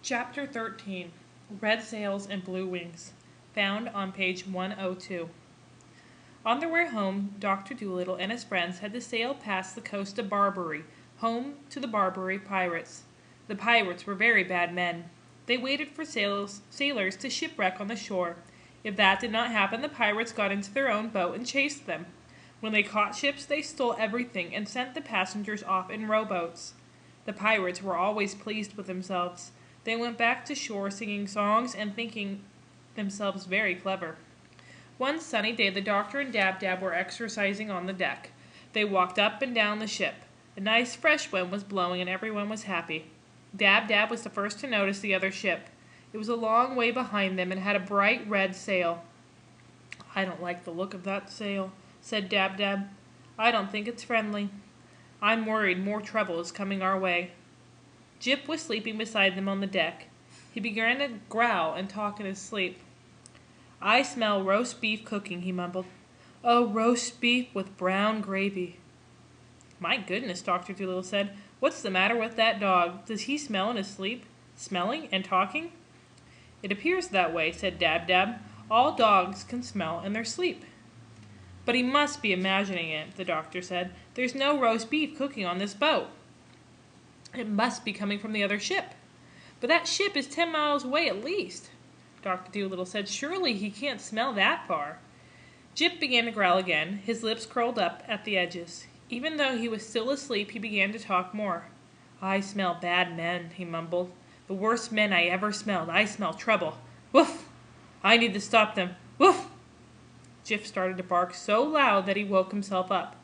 Chapter 13, Red Sails and Blue Wings, found on page 102. On their way home, Dr. Dolittle and his friends had to sail past the coast of Barbary, home to the Barbary pirates. The pirates were very bad men. They waited for sailors to shipwreck on the shore. If that did not happen, the pirates got into their own boat and chased them. When they caught ships, they stole everything and sent the passengers off in rowboats. The pirates were always pleased with themselves. They went back to shore singing songs and thinking themselves very clever. One sunny day the doctor and Dab-Dab were exercising on the deck. They walked up and down the ship. A nice fresh wind was blowing and everyone was happy. Dab-Dab was the first to notice the other ship. It was a long way behind them and had a bright red sail. "I don't like the look of that sail," said Dab-Dab. "I don't think it's friendly. I'm worried more trouble is coming our way." Jip was sleeping beside them on the deck. He began to growl and talk in his sleep. "I smell roast beef cooking," he mumbled. "Oh, roast beef with brown gravy." "My goodness," Dr. Dolittle said. "What's the matter with that dog? Does he smell in his sleep? Smelling and talking?" "It appears that way," said Dab-Dab. "All dogs can smell in their sleep." "But he must be imagining it," the doctor said. "There's no roast beef cooking on this boat. It must be coming from the other ship." "But that ship is 10 miles away at least," Dr. Dolittle said. "Surely he can't smell that far." Jip began to growl again. His lips curled up at the edges. Even though he was still asleep, he began to talk more. "I smell bad men," he mumbled. "The worst men I ever smelled. I smell trouble. Woof! I need to stop them. Woof!" Jip started to bark so loud that he woke himself up.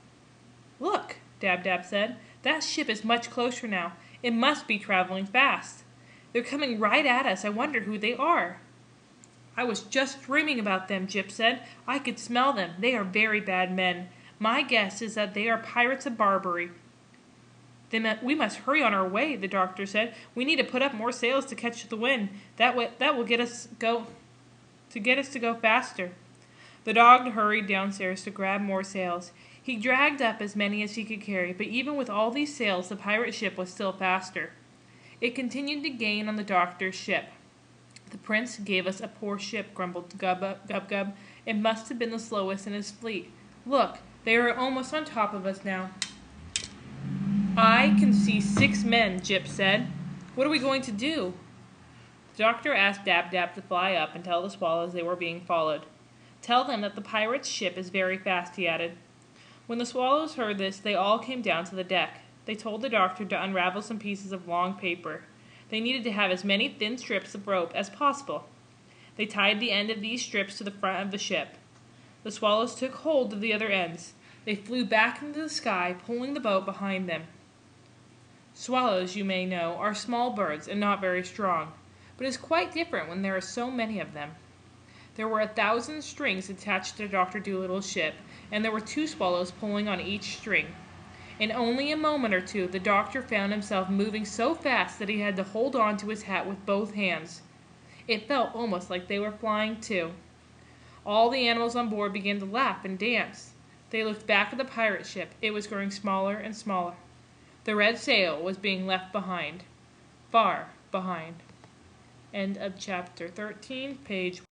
"Look," Dab-Dab said. "That ship is much closer now. It must be traveling fast. They're coming right at us. I wonder who they are." "I was just dreaming about them," Jip said. "I could smell them. They are very bad men. My guess is that they are pirates of Barbary." "Then we must hurry on our way," the doctor said. "We need to put up more sails to catch the wind. That will get us to go faster." The dog hurried downstairs to grab more sails. He dragged up as many as he could carry, but even with all these sails, the pirate ship was still faster. It continued to gain on the doctor's ship. "The prince gave us a poor ship," grumbled Gub-Gub. "It must have been the slowest in his fleet. Look, they are almost on top of us now." "I can see 6 men," Jip said. "What are we going to do?" The doctor asked Dab-Dab to fly up and tell the swallows they were being followed. "Tell them that the pirate's ship is very fast," he added. When the swallows heard this, they all came down to the deck. They told the doctor to unravel some pieces of long paper. They needed to have as many thin strips of rope as possible. They tied the end of these strips to the front of the ship. The swallows took hold of the other ends. They flew back into the sky, pulling the boat behind them. Swallows, you may know, are small birds and not very strong, but it is quite different when there are so many of them. There were 1,000 strings attached to Dr. Dolittle's ship, and there were 2 swallows pulling on each string. In only a moment or two, the doctor found himself moving so fast that he had to hold on to his hat with both hands. It felt almost like they were flying too. All the animals on board began to laugh and dance. They looked back at the pirate ship. It was growing smaller and smaller. The red sail was being left behind, far behind. End of chapter 13, page